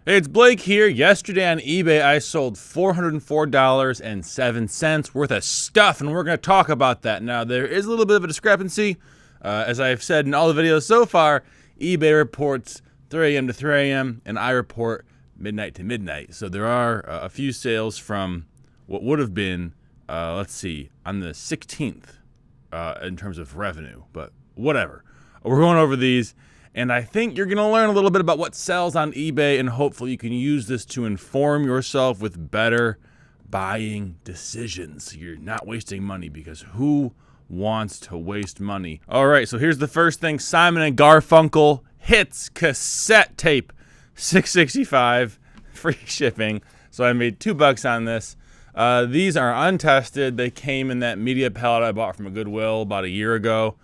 Hey, it's Blake here. Yesterday on eBay, I sold $404.07 worth of stuff, and we're going to talk about that. Now, there is a little bit of a discrepancy. As I've said in all the videos so far, eBay reports 3 a.m. to 3 a.m., and I report midnight to midnight. So there are a few sales from what would have been, let's see, on the 16th in terms of revenue, but whatever. We're going over these. And I think you're going to learn a little bit about what sells on eBay, and hopefully you can use this to inform yourself with better buying decisions. So you're not wasting money, because who wants to waste money? All right, so here's the first thing. Simon & Garfunkel Hits cassette tape, $6.65, free shipping. So I made $2 on this. These are untested. They came in that media pallet I bought from a Goodwill about a year ago.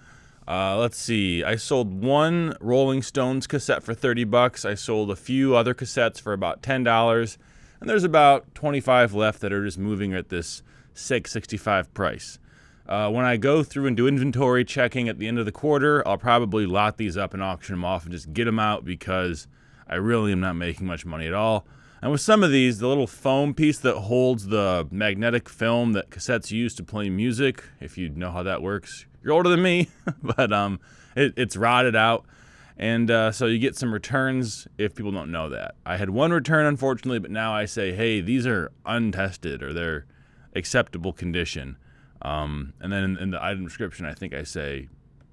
Let's see. I sold one Rolling Stones cassette for $30. I sold a few other cassettes for about $10, and there's about 25 left that are just moving at this $6.65 price. When I go through and do inventory checking at the end of the quarter, I'll probably lot these up and auction them off and just get them out, because I really am not making much money at all. And with some of these, the little foam piece that holds the magnetic film that cassettes use to play music, if you know how that works, you're older than me, but it's rotted out, and so you get some returns if people don't know that. I had one return, unfortunately, but now I say, hey, these are untested, or they're acceptable condition. And then in the item description, I think I say,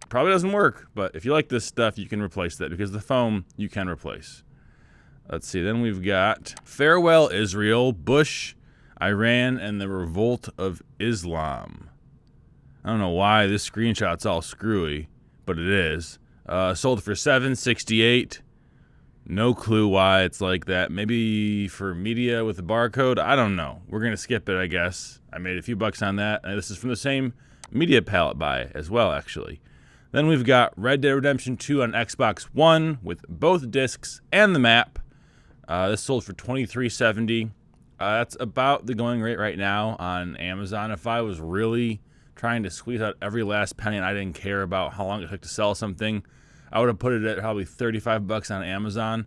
probably doesn't work, but if you like this stuff, you can replace that, because the foam you can replace. Let's see, then we've got Farewell Israel, Bush, Iran, and the Revolt of Islam. I don't know why this screenshot's all screwy, but it is. Sold for $7.68. No clue why it's like that. Maybe for media with a barcode. I don't know. We're gonna skip it, I guess. I made a few bucks on that. And this is from the same media pallet buy as well, actually. Then we've got Red Dead Redemption 2 on Xbox One with both discs and the map. This sold for $23.70. That's about the going rate right now on Amazon. If I was really trying to squeeze out every last penny and I didn't care about how long it took to sell something, I would have put it at probably $35 on Amazon.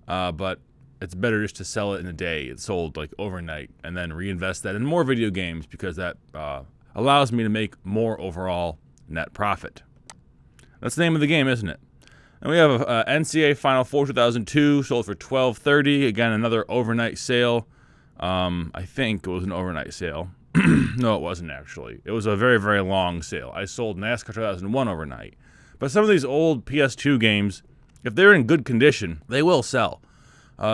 But it's better just to sell it in a day. It's sold like overnight, and then reinvest that in more video games, because that allows me to make more overall net profit. That's the name of the game, isn't it? And we have NCAA Final Four 2002, sold for $12.30. Again, another overnight sale. I think it was an overnight sale. No, it wasn't actually. It was a very, very long sale. I sold NASCAR 2001 overnight. But some of these old PS2 games, if they're in good condition, they will sell.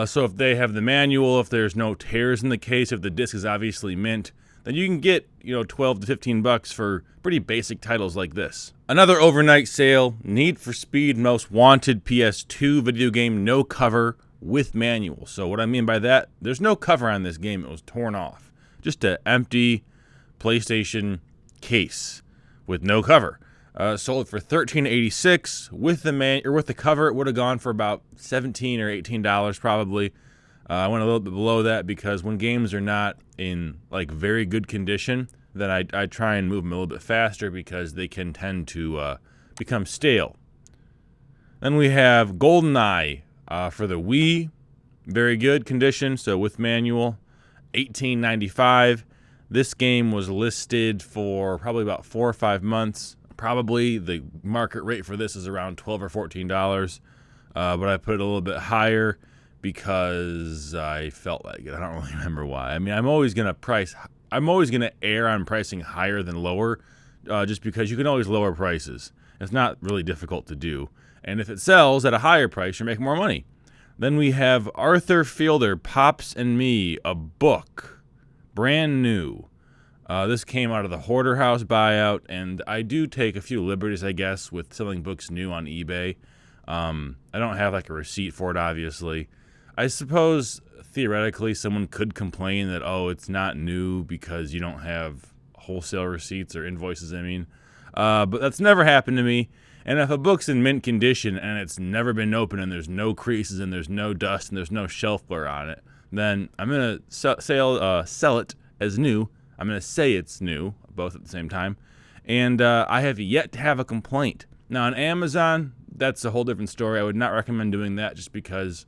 So if they have the manual, if there's no tears in the case, if the disc is obviously mint, then you can get, $12 to $15 for pretty basic titles like this. Another overnight sale, Need for Speed Most Wanted PS2 video game, no cover with manual. So what I mean by that, there's no cover on this game. It was torn off. Just an empty PlayStation case with no cover. Sold for $13.86 with the cover. It would have gone for about $17 or $18 probably. I went a little bit below that, because when games are not in like very good condition, then I try and move them a little bit faster, because they can tend to become stale. Then we have GoldenEye for the Wii, very good condition, so with manual. $18.95. This game was listed for probably about 4 or 5 months. Probably the market rate for this is around $12 or $14. But I put it a little bit higher because I felt like it. I don't really remember why. I mean, I'm always gonna err on pricing higher than lower, just because you can always lower prices. It's not really difficult to do. And if it sells at a higher price, you make more money. Then we have Arthur Fielder, Pops and Me, a book, brand new. This came out of the Hoarder House buyout, and I do take a few liberties, I guess, with selling books new on eBay. I don't have like a receipt for it, obviously. I suppose theoretically someone could complain that, oh, it's not new because you don't have wholesale receipts or invoices, but that's never happened to me. And if a book's in mint condition and it's never been opened, and there's no creases and there's no dust and there's no shelf wear on it, then I'm going to sell it as new. I'm going to say it's new, both at the same time. And I have yet to have a complaint. Now, on Amazon, that's a whole different story. I would not recommend doing that, just because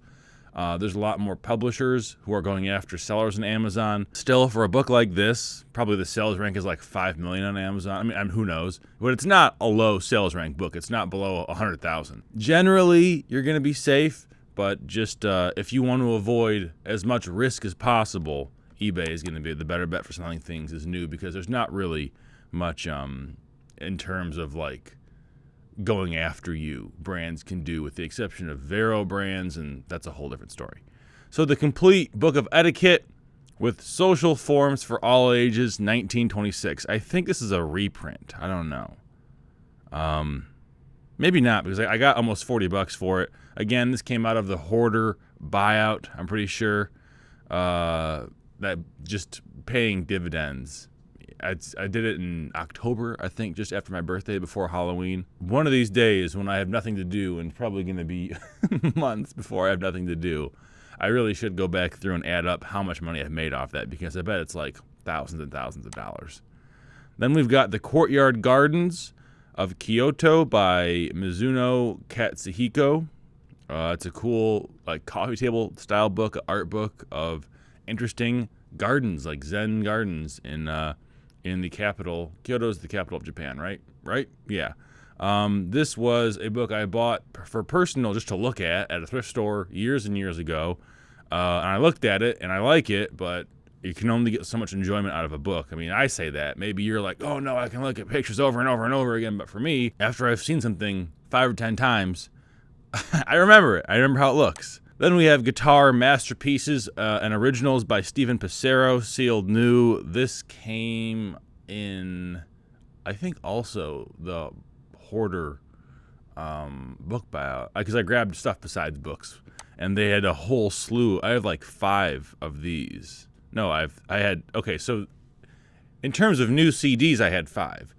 There's a lot more publishers who are going after sellers on Amazon. Still, for a book like this, probably the sales rank is like 5 million on Amazon. I mean, who knows? But it's not a low sales rank book. It's not below 100,000. Generally, you're going to be safe, but just if you want to avoid as much risk as possible, eBay is going to be the better bet for selling things as new, because there's not really much in terms of like going after you brands can do, with the exception of Vero brands, and that's a whole different story. So the complete book of etiquette with social forms for all ages, 1926. I think this is a reprint. I don't know. Maybe not, because I got almost $40 for it. Again, this came out of the Hoarder buyout, I'm pretty sure. That just paying dividends. I did it in October, I think, just after my birthday, before Halloween. One of these days when I have nothing to do, and probably going to be months before I have nothing to do, I really should go back through and add up how much money I've made off that, because I bet it's like thousands and thousands of dollars. Then we've got The Courtyard Gardens of Kyoto by Mizuno Katsuhiko. It's a cool like coffee table style book, art book of interesting gardens, like Zen gardens in the capital. Kyoto's the capital of Japan, right? Right? Yeah. This was a book I bought for personal, just to look at a thrift store years and years ago. And I looked at it and I like it, but you can only get so much enjoyment out of a book. I mean, I say that. Maybe you're like, oh no, I can look at pictures over and over and over again. But for me, after I've seen something 5 or 10 times, I remember it. I remember how it looks. Then we have Guitar Masterpieces and Originals by Stephen Passero, sealed new. This came in, I think, also the Hoarder book buyout, because I grabbed stuff besides books, and they had a whole slew. I have like 5 of these. No, I had, okay, so in terms of new CDs, I had 5.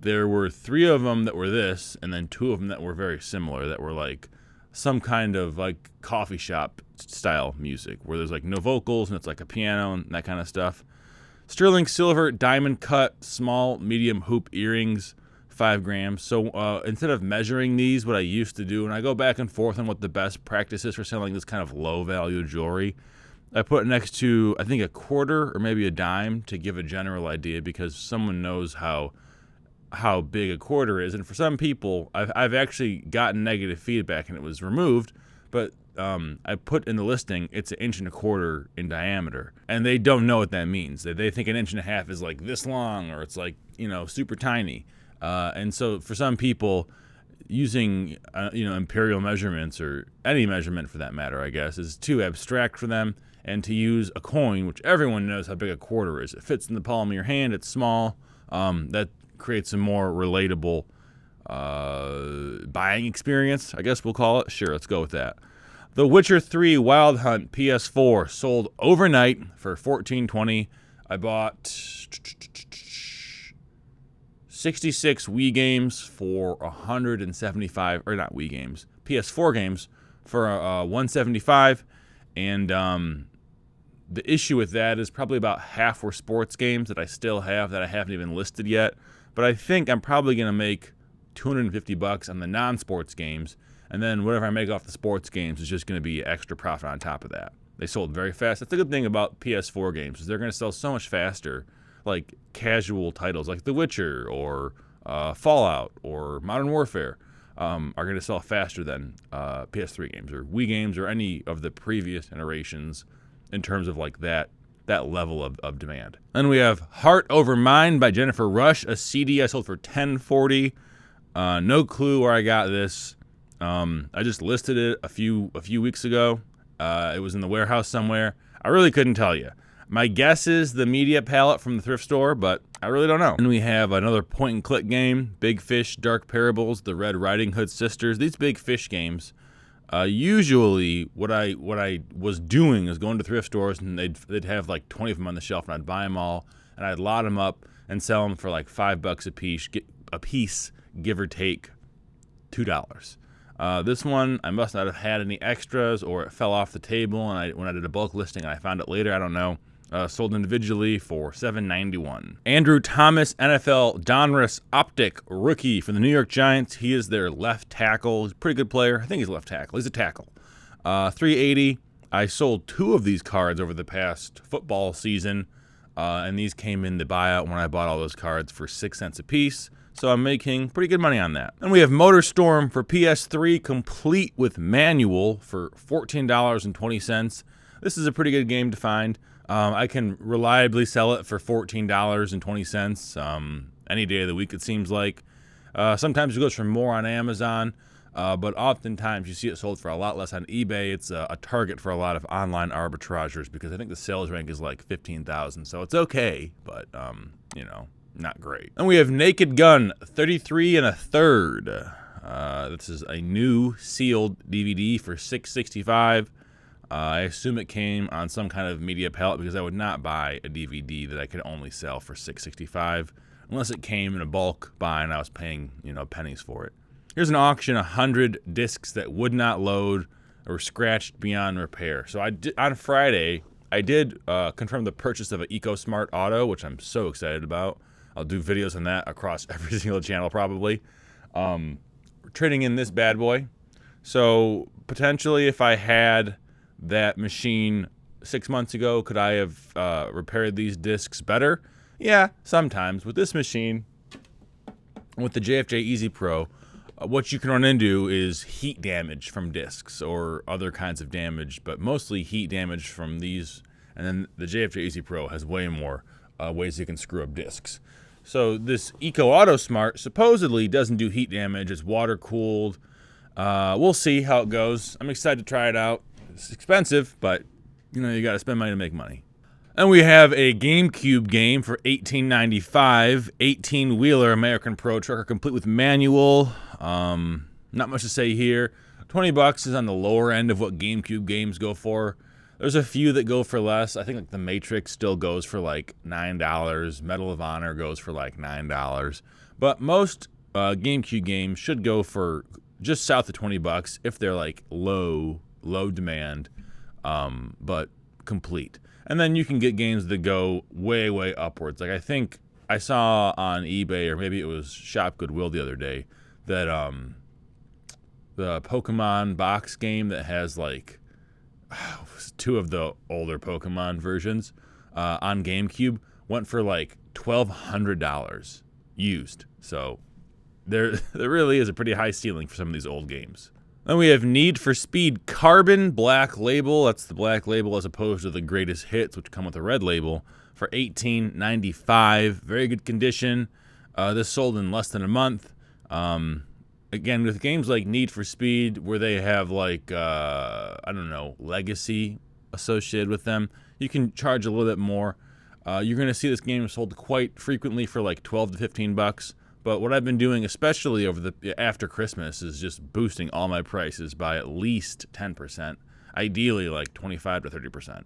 There were 3 of them that were this, and then 2 of them that were very similar, that were like some kind of like coffee shop style music, where there's like no vocals and it's like a piano and that kind of stuff. Sterling silver diamond cut small medium hoop earrings, 5 grams. So instead of measuring these, what I used to do, and I go back and forth on what the best practice is for selling this kind of low value jewelry, I put it next to, I think, a quarter or maybe a dime to give a general idea, because someone knows how big a quarter is. And for some people, I've actually gotten negative feedback and it was removed, but I put in the listing, it's 1.25 inches in diameter, and they don't know what that means. They think 1.5 inches is like this long, or it's like, super tiny. And so for some people, using imperial measurements, or any measurement for that matter, I guess, is too abstract for them. And to use a coin, which everyone knows how big a quarter is. It fits in the palm of your hand, it's small. That creates a more relatable buying experience, I guess we'll call it. Sure, let's go with that. The Witcher 3 Wild Hunt PS4 sold overnight for $14.20. I bought 66 Wii games for 175, or not Wii games, PS4 games for 175, and the issue with that is probably about half were sports games that I still have that I haven't even listed yet. But I think I'm probably going to make $250 on the non-sports games, and then whatever I make off the sports games is just going to be extra profit on top of that. They sold very fast. That's the good thing about PS4 games, is they're going to sell so much faster. Like casual titles like The Witcher or Fallout or Modern Warfare are going to sell faster than PS3 games or Wii games or any of the previous iterations, in terms of like that level of demand. Then we have Heart Over Mind by Jennifer Rush, a CD I sold for $10.40. No clue where I got this. I just listed it a few weeks ago. It was in the warehouse somewhere. I really couldn't tell you. My guess is the media palette from the thrift store, but I really don't know. And we have another point-and-click game, Big Fish, Dark Parables, The Red Riding Hood Sisters. These Big Fish games, usually what I was doing is going to thrift stores, and they'd have like 20 of them on the shelf, and I'd buy them all, and I'd lot them up and sell them for like $5 a piece, give or take $2. This one, I must not have had any extras, or it fell off the table, and when I did a bulk listing and I found it later, I don't know. Sold individually for $7.91. Andrew Thomas, NFL Donruss Optic rookie for the New York Giants. He is their left tackle. He's a pretty good player. I think he's left tackle. He's a tackle. $380. I sold 2 of these cards over the past football season, and these came in the buyout when I bought all those cards for 6 cents a piece. So I'm making pretty good money on that. And we have MotorStorm for PS3, complete with manual, for $14.20. This is a pretty good game to find. I can reliably sell it for $14.20 any day of the week, it seems like. Sometimes it goes for more on Amazon, but oftentimes you see it sold for a lot less on eBay. It's a target for a lot of online arbitragers because I think the sales rank is like 15,000, so it's okay, but you know, not great. And we have Naked Gun 33 1/3. This is a new sealed DVD for $6.65. I assume it came on some kind of media pallet because I would not buy a DVD that I could only sell for $6.65 unless it came in a bulk buy and I was paying, you know, pennies for it. Here's an auction: 100 discs that would not load or scratched beyond repair. So on Friday I did confirm the purchase of an EcoSmart Auto, which I'm so excited about. I'll do videos on that across every single channel probably. Trading in this bad boy. So potentially if I had that machine 6 months ago, could I have repaired these discs better? Yeah, sometimes. With this machine, with the JFJ Easy Pro, what you can run into is heat damage from discs or other kinds of damage, but mostly heat damage from these. And then the JFJ Easy Pro has way more ways you can screw up discs. So this Eco Auto Smart supposedly doesn't do heat damage. It's water cooled. We'll see how it goes. I'm excited to try it out. It's expensive, but you know, you got to spend money to make money. And we have a GameCube game for $18.95, 18-wheeler American Pro Trucker, complete with manual. Not much to say here. $20 is on the lower end of what GameCube games go for. There's a few that go for less. I think like The Matrix still goes for like $9. Medal of Honor goes for like $9. But most GameCube games should go for just south of $20 if they're like low demand, but complete. And then you can get games that go way, way upwards. Like I think I saw on eBay, or maybe it was Shop Goodwill the other day, that the Pokemon box game that has like 2 of the older Pokemon versions on GameCube went for like $1,200 used. So there really is a pretty high ceiling for some of these old games. Then we have Need for Speed Carbon Black Label. That's the black label as opposed to the greatest hits, which come with a red label, for $18.95. Very good condition. This sold in less than a month. Again, with games like Need for Speed, where they have like, I don't know, legacy associated with them, you can charge a little bit more. You're going to see this game sold quite frequently for like $12 to $15. But what I've been doing, especially after Christmas, is just boosting all my prices by at least 10%, ideally like 25 to 30%.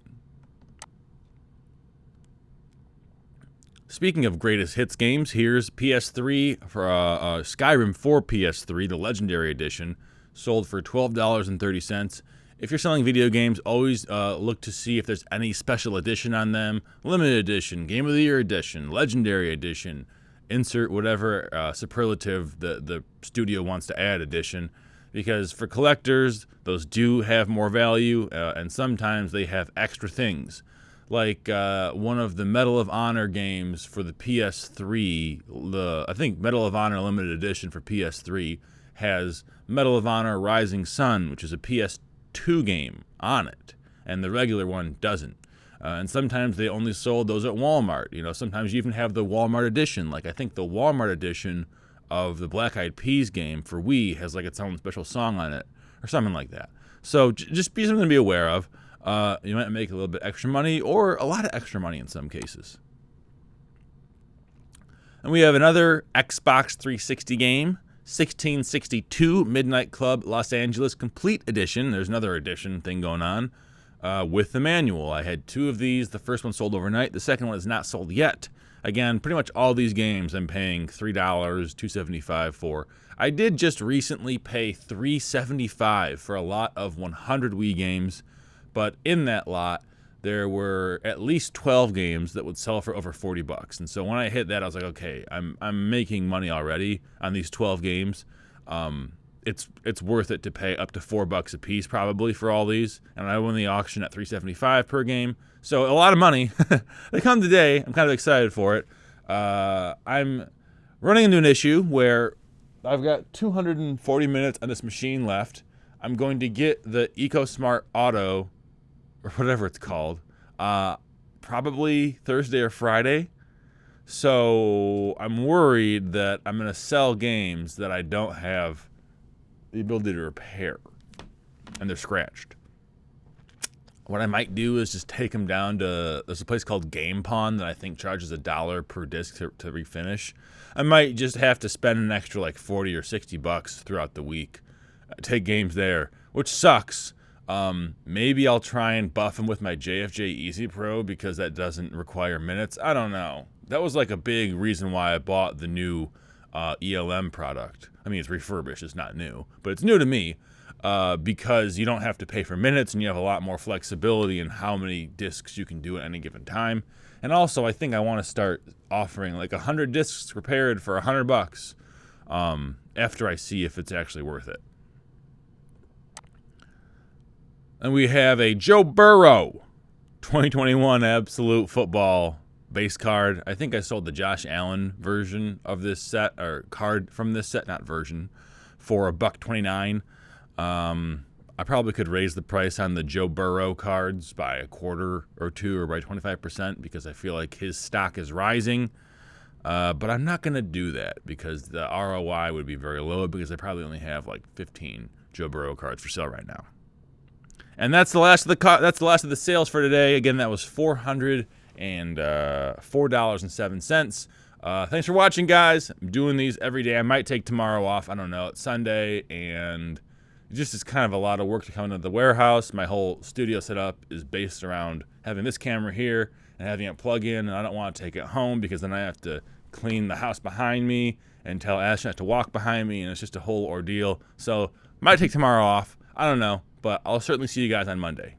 Speaking of greatest hits games, here's PS3 for Skyrim for PS3, the Legendary Edition, sold for $12.30. If you're selling video games, always look to see if there's any special edition on them. Limited edition, Game of the Year edition, Legendary edition, insert whatever superlative the studio wants to add edition. Because for collectors, those do have more value, and sometimes they have extra things. Like one of the Medal of Honor games for the PS3, I think Medal of Honor Limited Edition for PS3 has Medal of Honor Rising Sun, which is a PS2 game on it, and the regular one doesn't. And sometimes they only sold those at Walmart. You know, sometimes you even have the Walmart edition. Like I think the Walmart edition of the Black Eyed Peas game for Wii has like its own special song on it, or something like that. So just be something to be aware of. You might make a little bit extra money, or a lot of extra money in some cases. And we have another Xbox 360 game, 1662 Midnight Club Los Angeles Complete Edition. There's another edition thing going on with the manual. I had 2 of these. The first one sold overnight. The second one is not sold yet. Again, pretty much all these games I'm paying $3, $2.75 for. I did just recently pay $3.75 for a lot of 100 Wii games. But in that lot, there were at least 12 games that would sell for over $40. And so when I hit that, I was like, okay, I'm making money already on these 12 games. it's worth it to pay up to $4 a piece probably for all these. And I won the auction at $375 per game, so a lot of money. They come today. I'm kind of excited for it. I'm running into an issue where I've got 240 minutes on this machine left. I'm going to get the EcoSmart Auto, or whatever it's called, probably Thursday or Friday. So I'm worried that I'm going to sell games that I don't have the ability to repair, and they're scratched. What I might do is just take them down to, there's a place called Game Pawn that I think charges $1 per disc to refinish. I might just have to spend an extra like $40 or $60 throughout the week, take games there, which sucks. Maybe I'll try and buff them with my JFJ Easy Pro because that doesn't require minutes. I don't know. That was like a big reason why I bought the new ELM product. I mean, it's refurbished, it's not new, but it's new to me because you don't have to pay for minutes and you have a lot more flexibility in how many discs you can do at any given time. And also, I think I want to start offering like 100 discs repaired for $100 after I see if it's actually worth it. And we have a Joe Burrow 2021 Absolute Football base card. I think I sold the Josh Allen version of this set, or card from this set, not version, for $1.29. I probably could raise the price on the Joe Burrow cards by a quarter or two, or by 25%, because I feel like his stock is rising. But I'm not going to do that because the ROI would be very low, because I probably only have like 15 Joe Burrow cards for sale right now. And that's the last of the sales for today. Again, that was $404.07. Thanks for watching, guys. I'm doing these every day. I might take tomorrow off. I don't know. It's Sunday, and it just is kind of a lot of work to come into the warehouse. My whole studio setup is based around having this camera here and having it plug in, and I don't want to take it home because then I have to clean the house behind me and tell Ashton not to walk behind me, and it's just a whole ordeal. So might take tomorrow off. I don't know, but I'll certainly see you guys on Monday.